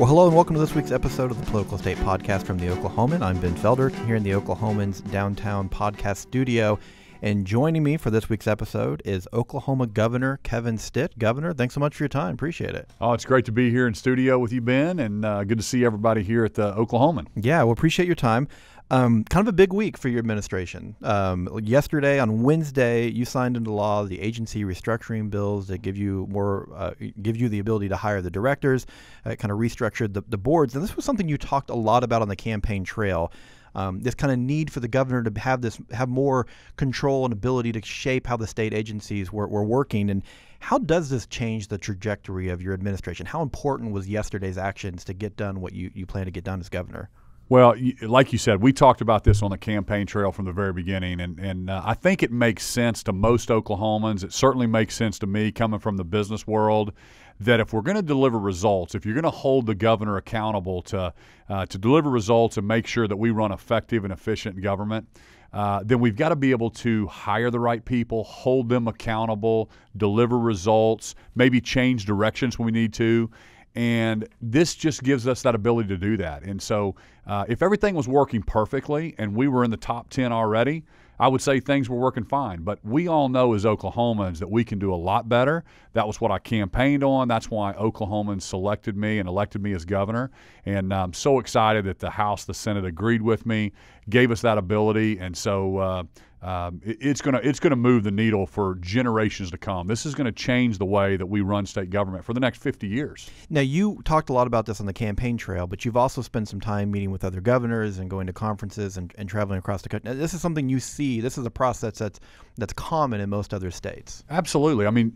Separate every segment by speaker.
Speaker 1: Well, hello and welcome to this week's episode of the Political State Podcast from the Oklahoman. I'm Ben Felder here in the Oklahoman's downtown podcast studio. And joining me for this week's episode is Oklahoma Governor Kevin Stitt. Governor, thanks so much for your time. Appreciate it.
Speaker 2: Oh, it's great to be here in studio with you, Ben, and good to see everybody here at the Oklahoman.
Speaker 1: Yeah, well, appreciate your time. Kind of a big week for your administration. Yesterday, on Wednesday, you signed into law the agency restructuring bills that give you the ability to hire the directors. Kind of restructured the boards, and this was something you talked a lot about on the campaign trail. This kind of need for the governor to have more control and ability to shape how the state agencies were working. And how does this change the trajectory of your administration? How important was yesterday's actions to get done what you plan to get done as governor?
Speaker 2: Well, like you said, we talked about this on the campaign trail from the very beginning, and I think it makes sense to most Oklahomans. It certainly makes sense to me coming from the business world that if we're going to deliver results, if you're going to hold the governor accountable to deliver results and make sure that we run effective and efficient government, then we've got to be able to hire the right people, hold them accountable, deliver results, maybe change directions when we need to. And this just gives us that ability to do that. And so if everything was working perfectly and we were in the top 10 already, I would say things were working fine. But we all know as Oklahomans that we can do a lot better. That was what I campaigned on. That's why Oklahomans selected me and elected me as governor. And I'm so excited that the House, the Senate agreed with me, gave us that ability. And so it's gonna move the needle for generations to come. This is going to change the way that we run state government for the next 50 years.
Speaker 1: Now, you talked a lot about this on the campaign trail, but you've also spent some time meeting with other governors and going to conferences and traveling across the country. Now, this is something you see. This is a process that's common in most other states.
Speaker 2: Absolutely. I mean,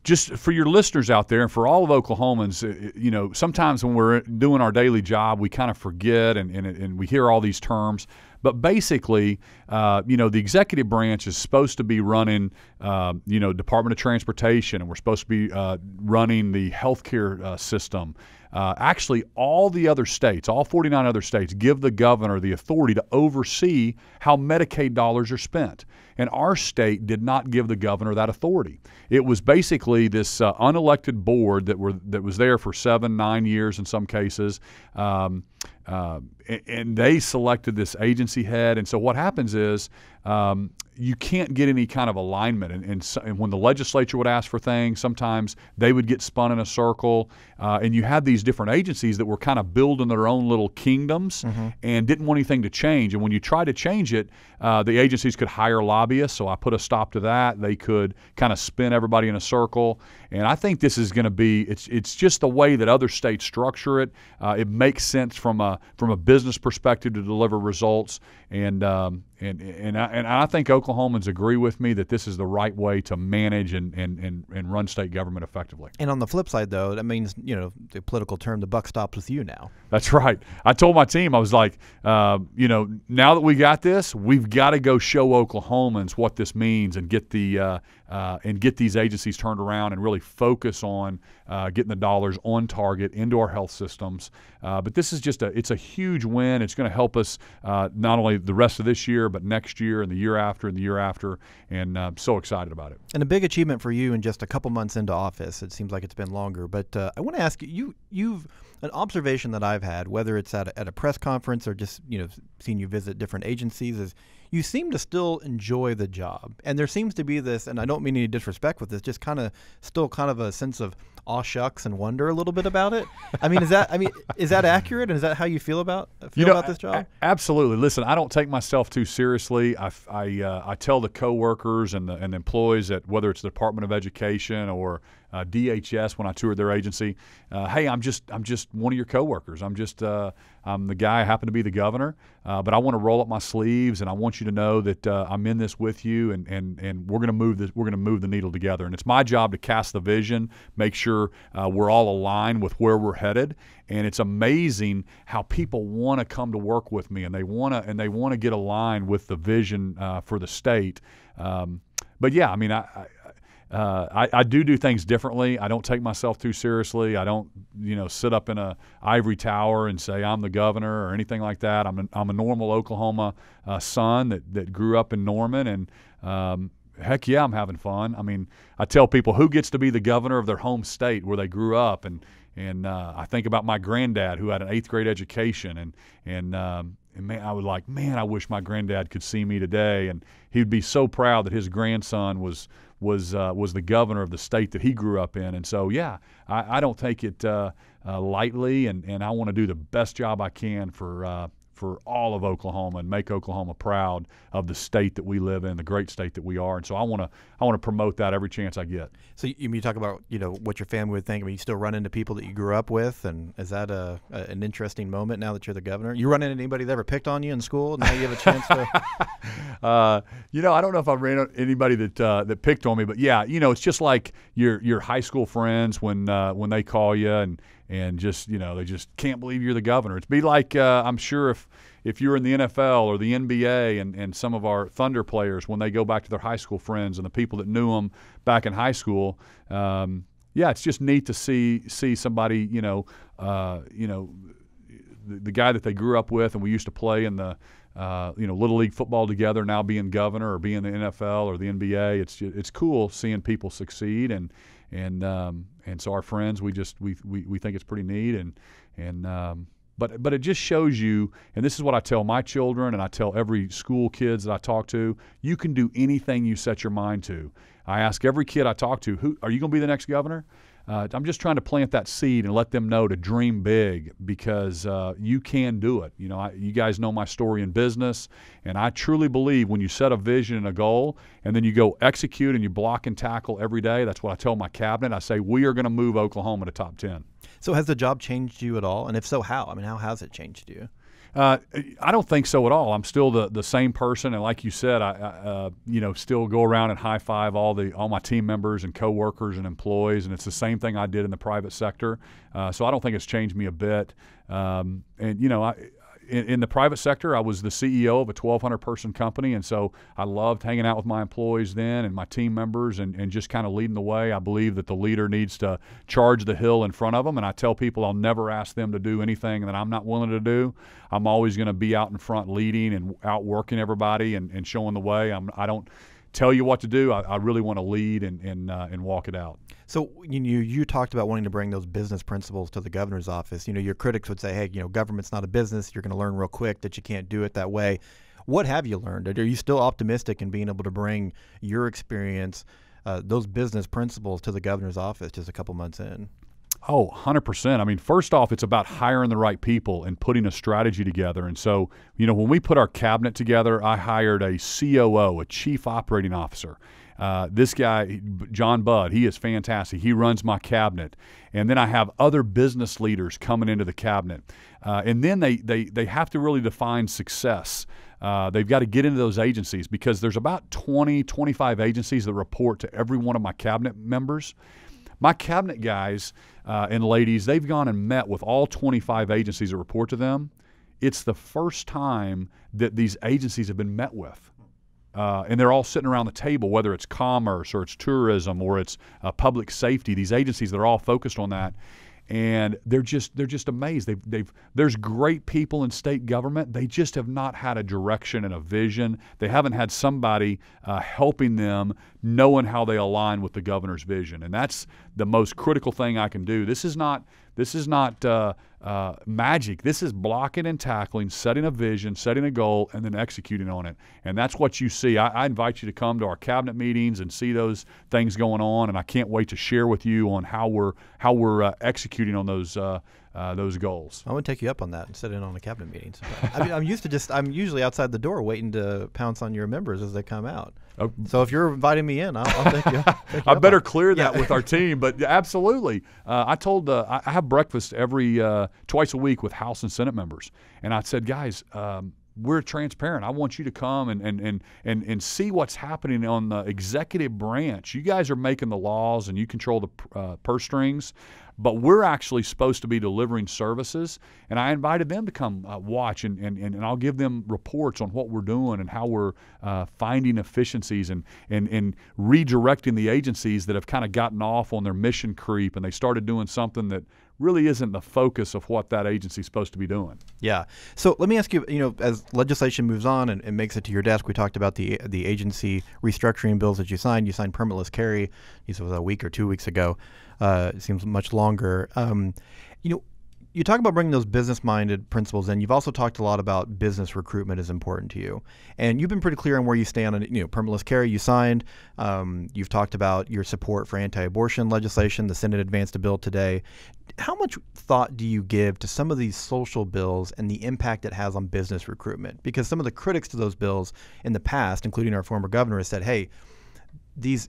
Speaker 2: just for your listeners out there and for all of Oklahomans, sometimes when we're doing our daily job, we kind of forget and we hear all these terms. But basically, the executive branch is supposed to be running, Department of Transportation, and we're supposed to be running the healthcare system. Actually, all the other states, all 49 other states, give the governor the authority to oversee how Medicaid dollars are spent. And our state did not give the governor that authority. It was basically this unelected board that was there for 7-9 years in some cases. And they selected this agency head. And so what happens is you can't get any kind of alignment. And when the legislature would ask for things, sometimes they would get spun in a circle. And you had these different agencies that were kind of building their own little kingdoms and didn't want anything to change. And when you try to change it, the agencies could hire lobbyists. So I put a stop to that. They could kind of spin everybody in a circle. And I think this is going to be, it's just the way that other states structure it. It makes sense from a business perspective to deliver results. And I think Oklahomans agree with me that this is the right way to manage and run state government effectively.
Speaker 1: And on the flip side, though, that means, the political term, the buck stops with you now.
Speaker 2: That's right. I told my team, I was like, now that we got this, we've got to go show Oklahomans what this means and get these agencies turned around and really focus on getting the dollars on target into our health systems. But this is it's a huge win. It's going to help us not only the rest of this year, but next year and the year after and the year after. And I'm so excited about it.
Speaker 1: And a big achievement for you in just a couple months into office. It seems like it's been longer. But I want to ask you've an observation that I've had, whether it's at a press conference or just seeing you visit different agencies, is you seem to still enjoy the job. And there seems to be this, and I don't mean any disrespect with this, just still kind of a sense of aw shucks and wonder a little bit about it. Is that accurate? And is that how you feel about this job?
Speaker 2: Absolutely. Listen, I don't take myself too seriously. I tell the coworkers and the employees at whether it's the Department of Education or DHS when I toured their agency, hey, I'm just one of your coworkers. I'm the guy. I happen to be the governor, but I want to roll up my sleeves, and I want you to know that I'm in this with you, and we're going to move this. We're going to move the needle together. And it's my job to cast the vision, make sure we're all aligned with where we're headed. And it's amazing how people want to come to work with me, and they want to get aligned with the vision for the state. But yeah, I do things differently. I don't take myself too seriously. I don't, sit up in a ivory tower and say I'm the governor or anything like that. I'm a normal Oklahoma son that grew up in Norman, and Heck yeah, I'm having fun. I mean, I tell people who gets to be the governor of their home state where they grew up, and I think about my granddad who had an 8th grade education, and man, I I wish my granddad could see me today, and he'd be so proud that his grandson was the governor of the state that he grew up in. And so, yeah, I don't take it lightly, and I want to do the best job I can for all of Oklahoma and make Oklahoma proud of the state that we live in, the great state that we are. And so I want to promote that every chance I get.
Speaker 1: So you talk about, what your family would think. I mean, you still run into people that you grew up with, and is that an interesting moment now that you're the governor? You run into anybody that ever picked on you in school? Now you have a chance to.
Speaker 2: I don't know if I ran into anybody that picked on me, but yeah, it's just like your high school friends when they call you and just they just can't believe you're the governor. It's be like I'm sure if you're in the NFL or the NBA and some of our Thunder players when they go back to their high school friends and the people that knew them back in high school. Yeah, it's just neat to see somebody the guy that they grew up with and we used to play in the Little League football together, now being governor or being the NFL or the NBA. It's cool seeing people succeed, and so our friends, we think it's pretty neat, but it just shows you, and this is what I tell my children and I tell every school kids that I talk to, you can do anything you set your mind to. I ask every kid I talk to, who are you going to be the next governor? I'm just trying to plant that seed and let them know to dream big, because you can do it. You guys know my story in business, and I truly believe when you set a vision and a goal and then you go execute and you block and tackle every day, that's what I tell my cabinet. I say, we are going to move Oklahoma to top 10.
Speaker 1: So has the job changed you at all? And if so, how? I mean, how has it changed you?
Speaker 2: I don't think so at all. I'm still the same person, and like you said, I still go around and high five all my team members and coworkers and employees, and it's the same thing I did in the private sector. So I don't think it's changed me a bit. In the private sector, I was the CEO of a 1,200-person company, and so I loved hanging out with my employees then and my team members and just kind of leading the way. I believe that the leader needs to charge the hill in front of them, and I tell people I'll never ask them to do anything that I'm not willing to do. I'm always going to be out in front leading and outworking everybody and showing the way. I don't tell you what to do. I really want to lead and walk it out.
Speaker 1: So you talked about wanting to bring those business principles to the governor's office. Your critics would say, hey, government's not a business. You're going to learn real quick that you can't do it that way. What have you learned? Are you still optimistic in being able to bring your experience, those business principles, to the governor's office just a couple months in?
Speaker 2: Oh, 100%. I mean, first off, it's about hiring the right people and putting a strategy together. And so, when we put our cabinet together, I hired a COO, a chief operating officer. This guy, John Budd, he is fantastic. He runs my cabinet. And then I have other business leaders coming into the cabinet. And then they have to really define success. They've got to get into those agencies, because there's about 25 agencies that report to every one of my cabinet members. My cabinet guys and ladies, they've gone and met with all 25 agencies that report to them. It's the first time that these agencies have been met with. And they're all sitting around the table, whether it's commerce or it's tourism or it's public safety. These agencies, they're all focused on that. And they're just amazed. There's great people in state government. They just have not had a direction and a vision. They haven't had somebody helping them, knowing how they align with the governor's vision. And that's the most critical thing I can do. This is not magic. This is blocking and tackling, setting a vision, setting a goal, and then executing on it. And that's what you see. I invite you to come to our cabinet meetings and see those things going on. And I can't wait to share with you on how we're executing on those goals.
Speaker 1: I want to take you up on that and sit in on a cabinet meeting. I mean, I'm usually outside the door waiting to pounce on your members as they come out.
Speaker 2: Oh.
Speaker 1: So if you're inviting me in, I'll take you.
Speaker 2: I better clear that with our team, but absolutely. I have breakfast twice a week with House and Senate members, and I said, guys, we're transparent. I want you to come and see what's happening on the executive branch. You guys are making the laws and you control the purse strings. but we're actually supposed to be delivering services. And I invited them to come watch, and I'll give them reports on what we're doing and how we're finding efficiencies and redirecting the agencies that have kind of gotten off on their mission creep, and they started doing something that really isn't the focus of what that agency is supposed to be doing.
Speaker 1: Yeah. So let me ask you, as legislation moves on and makes it to your desk, we talked about the agency restructuring bills that you signed. You signed permitless carry. This was a week or 2 weeks ago. It seems much longer. You talk about bringing those business-minded principles in. You've also talked a lot about business recruitment is important to you. And you've been pretty clear on where you stand on permitless carry you signed. You've talked about your support for anti-abortion legislation. The Senate advanced a bill today. How much thought do you give to some of these social bills and the impact it has on business recruitment? Because some of the critics to those bills in the past, including our former governor, has said, hey, these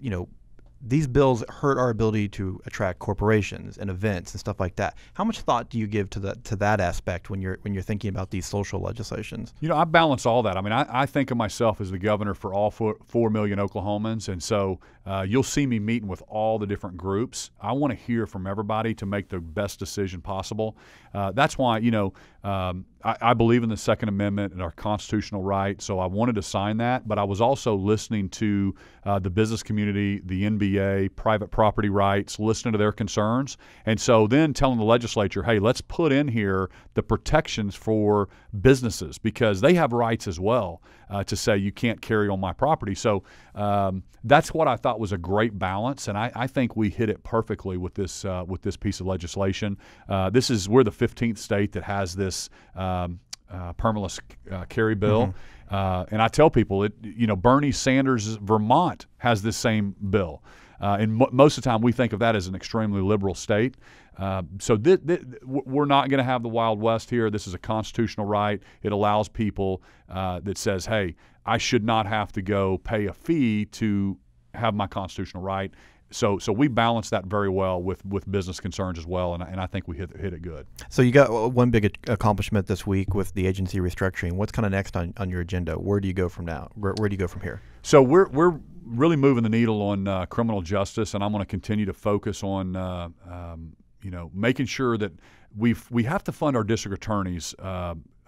Speaker 1: bills hurt our ability to attract corporations and events and stuff like that. How much thought do you give to that aspect when you're thinking about these social legislations?
Speaker 2: I balance all that. I mean, I think of myself as the governor for all 4 million Oklahomans, and so you'll see me meeting with all the different groups. I want to hear from everybody to make the best decision possible. That's why, I believe in the Second Amendment and our constitutional right, so I wanted to sign that, but I was also listening to the business community, the NBA, private property rights, listening to their concerns, and so then telling the legislature, hey, let's put in here the protections for businesses because they have rights as well to say you can't carry on my property. So that's what I thought was a great balance, and I think we hit it perfectly with this piece of legislation. We're the 15th state that has this permitless carry bill. Mm-hmm. And I tell people, Bernie Sanders' Vermont has this same bill. And most of the time we think of that as an extremely liberal state. So we're not going to have the Wild West here. This is a constitutional right. It allows people that says, hey, I should not have to go pay a fee to have my constitutional right. So we balance that very well with business concerns as well, and I think we hit it good.
Speaker 1: So you got one big accomplishment this week with the agency restructuring. What's kind of next on your agenda? Where do you go from now? Where do you go from here?
Speaker 2: So we're really moving the needle on criminal justice, and I'm going to continue to focus on making sure that we have to fund our district attorneys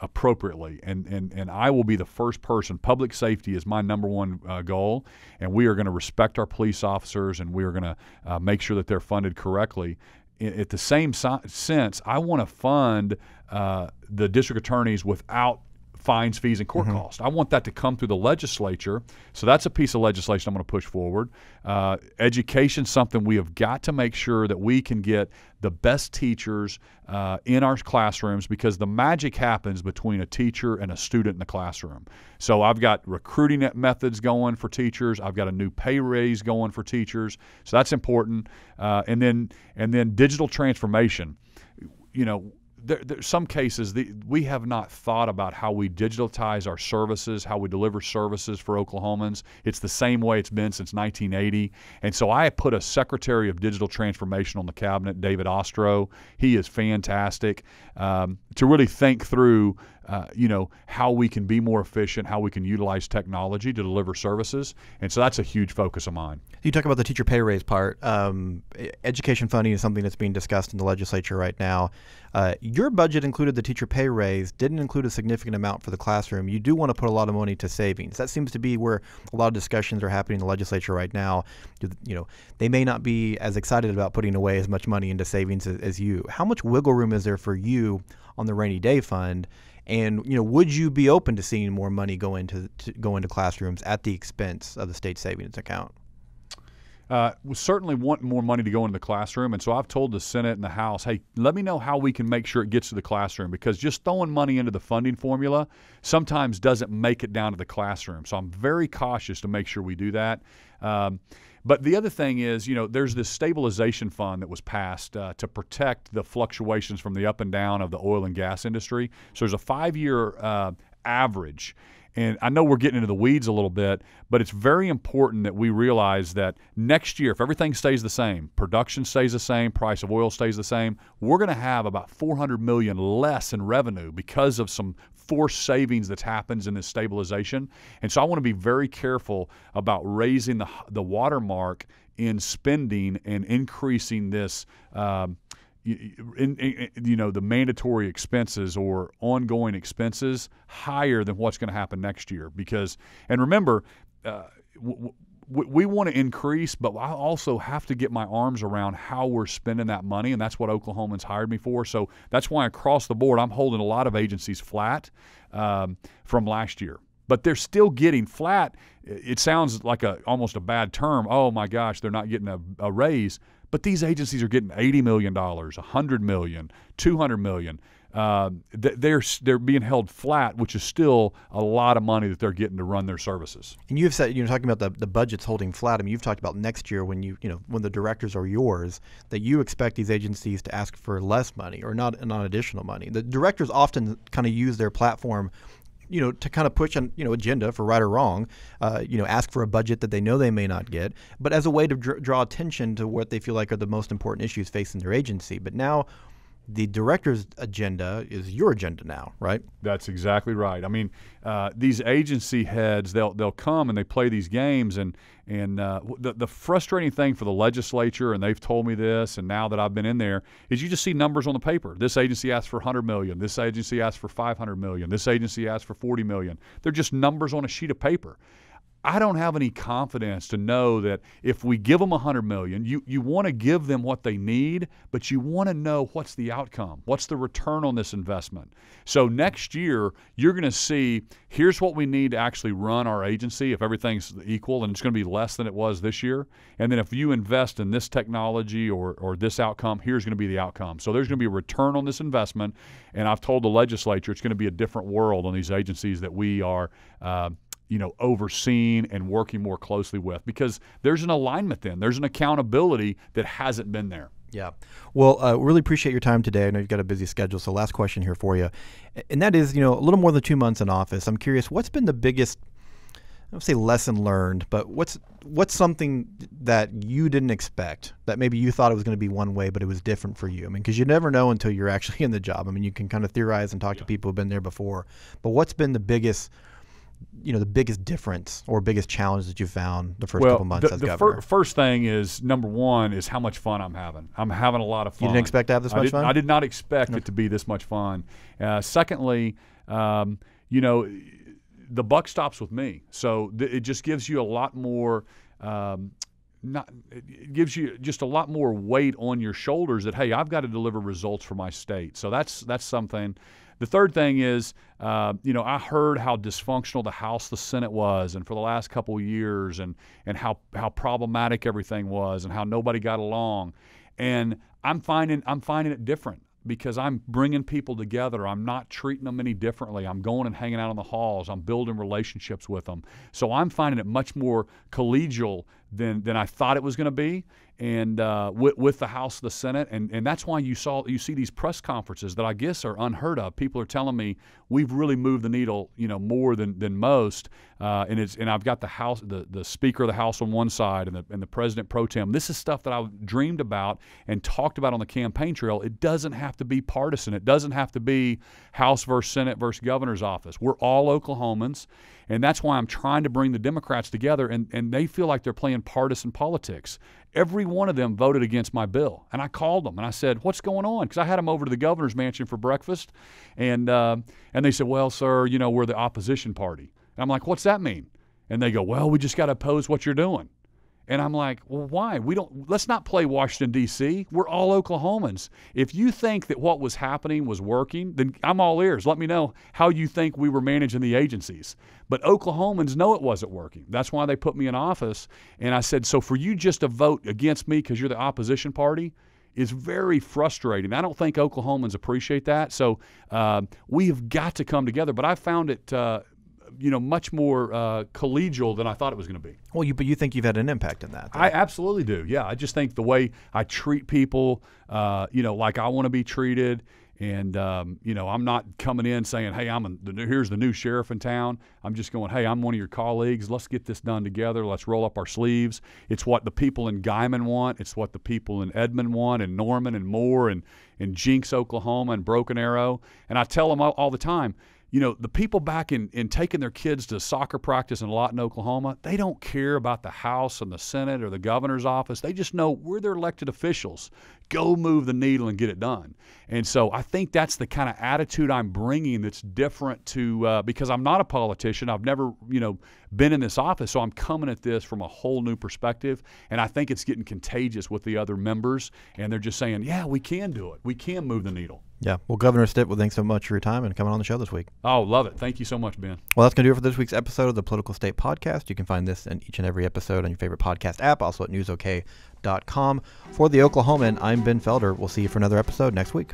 Speaker 2: appropriately, and I will be the first person. Public safety is my number one goal, and we are going to respect our police officers, and we are going to make sure that they're funded correctly. At the same sense, I want to fund the district attorneys without fines, fees, and court costs. I want that to come through the legislature. So that's a piece of legislation I'm going to push forward. Education, something we have got to make sure that we can get the best teachers in our classrooms, because the magic happens between a teacher and a student in the classroom. So I've got recruiting methods going for teachers. I've got a new pay raise going for teachers. So that's important. And then digital transformation. There's some cases we have not thought about how we digitize our services, how we deliver services for Oklahomans. It's the same way it's been since 1980. And so I put a Secretary of Digital Transformation on the cabinet, David Ostro. He is fantastic to really think through how we can be more efficient, how we can utilize technology to deliver services. And so that's a huge focus of mine.
Speaker 1: You talk about the teacher pay raise part. Education funding is something that's being discussed in the legislature right now. Your budget included the teacher pay raise, didn't include a significant amount for the classroom. You do want to put a lot of money to savings. That seems to be where a lot of discussions are happening in the legislature right now. They may not be as excited about putting away as much money into savings as you. How much wiggle room is there for you on the rainy day fund? And would you be open to seeing more money go into classrooms at the expense of the state savings account?
Speaker 2: We certainly want more money to go into the classroom, and so I've told the Senate and the House, hey, let me know how we can make sure it gets to the classroom, because just throwing money into the funding formula sometimes doesn't make it down to the classroom. So I'm very cautious to make sure we do that. But the other thing is, there's this stabilization fund that was passed to protect the fluctuations from the up and down of the oil and gas industry. So there's a 5-year average. And I know we're getting into the weeds a little bit, but it's very important that we realize that next year, if everything stays the same, production stays the same, price of oil stays the same, we're going to have about $400 million less in revenue because of some forced savings that happens in this stabilization. And so I want to be very careful about raising the watermark in spending and increasing this the mandatory expenses or ongoing expenses higher than what's going to happen next year. And remember, we want to increase, but I also have to get my arms around how we're spending that money, and that's what Oklahoman's hired me for. So that's why across the board I'm holding a lot of agencies flat from last year. But they're still getting flat. It sounds like almost a bad term. Oh, my gosh, they're not getting a raise. But these agencies are getting $80 million, $100 million, $200 million. They're being held flat, which is still a lot of money that they're getting to run their services.
Speaker 1: And you've said, talking about the budgets holding flat. I mean, you've talked about next year when when the directors are yours, that you expect these agencies to ask for less money or not additional money. The directors often kind of use their platform to kind of push an agenda for right or wrong, ask for a budget that they know they may not get, but as a way to draw attention to what they feel like are the most important issues facing their agency. But now the director's agenda is your agenda now, right?
Speaker 2: That's exactly right. I mean, these agency heads, they'll come and they play these games, and the frustrating thing for the legislature, and they've told me this, and now that I've been in there, is you just see numbers on the paper. This agency asked for $100 million. This agency asked for $500 million. This agency asked for $40 million. They're just numbers on a sheet of paper. I don't have any confidence to know that if we give them $100 million, you want to give them what they need, but you want to know what's the outcome, what's the return on this investment. So next year, you're going to see, here's what we need to actually run our agency if everything's equal, and it's going to be less than it was this year. And then if you invest in this technology or this outcome, here's going to be the outcome. So there's going to be a return on this investment, and I've told the legislature it's going to be a different world on these agencies that we are overseeing and working more closely with, because there's an alignment then. There's an accountability that hasn't been there.
Speaker 1: Yeah. Well, really appreciate your time today. I know you've got a busy schedule, so last question here for you. And that is, a little more than 2 months in office. I'm curious, what's been the biggest, I don't say lesson learned, but what's something that you didn't expect, that maybe you thought it was going to be one way, but it was different for you? I mean, because you never know until you're actually in the job. I mean, you can kind of theorize and talk to people who've been there before, but what's been the biggest difference or biggest challenge that you found the first couple months as governor?
Speaker 2: First thing is, number one, is how much fun I'm having. I'm having a lot of fun.
Speaker 1: You didn't expect to have this much fun?
Speaker 2: I did not expect it to be this much fun. Secondly, the buck stops with me. So it just gives you a lot more it gives you just a lot more weight on your shoulders that, hey, I've got to deliver results for my state. So that's something. The third thing is, I heard how dysfunctional the House, the Senate was, and for the last couple of years, and how problematic everything was, and how nobody got along. And I'm finding it different, because I'm bringing people together. I'm not treating them any differently. I'm going and hanging out in the halls. I'm building relationships with them. So I'm finding it much more collegial than I thought it was going to be, and with the House, the Senate, and that's why you see these press conferences that I guess are unheard of. People are telling me we've really moved the needle, more than most, and I've got the House, the Speaker of the House on one side, and the President pro tem. This is stuff that I've dreamed about and talked about on the campaign trail. It doesn't have to be partisan. It doesn't have to be House versus Senate versus governor's office. We're all Oklahomans. And that's why I'm trying to bring the Democrats together, and they feel like they're playing partisan politics. Every one of them voted against my bill. And I called them, and I said, what's going on? Because I had them over to the governor's mansion for breakfast. And they said, well, sir, we're the opposition party. And I'm like, what's that mean? And they go, well, we just got to oppose what you're doing. And I'm like, well, why? Let's not play Washington, D.C. We're all Oklahomans. If you think that what was happening was working, then I'm all ears. Let me know how you think we were managing the agencies. But Oklahomans know it wasn't working. That's why they put me in office. And I said, so for you just to vote against me because you're the opposition party is very frustrating. I don't think Oklahomans appreciate that. So we have got to come together. But I found it much more collegial than I thought it was going to be.
Speaker 1: Well, but you think you've had an impact in that, though.
Speaker 2: I absolutely do. Yeah, I just think the way I treat people, like I want to be treated, and I'm not coming in saying, "Hey, here's the new sheriff in town." I'm just going, "Hey, I'm one of your colleagues. Let's get this done together. Let's roll up our sleeves." It's what the people in Guyman want. It's what the people in Edmond want, and Norman, and Moore, and Jinx, Oklahoma, and Broken Arrow. And I tell them all the time, the people back in taking their kids to soccer practice in Lawton, Oklahoma, they don't care about the House and the Senate or the governor's office. They just know we're their elected officials. Go move the needle and get it done. And so I think that's the kind of attitude I'm bringing that's different to because I'm not a politician. I've never, been in this office, so I'm coming at this from a whole new perspective, and I think it's getting contagious with the other members, and they're just saying, yeah, we can do it. We can move the needle.
Speaker 1: Yeah. Well, Governor Stitt, thanks so much for your time and coming on the show this week.
Speaker 2: Oh, love it. Thank you so much, Ben.
Speaker 1: Well, that's going to do it for this week's episode of the Political State Podcast. You can find this and each and every episode on your favorite podcast app, also at newsok.com. For the Oklahoman, I'm Ben Felder. We'll see you for another episode next week.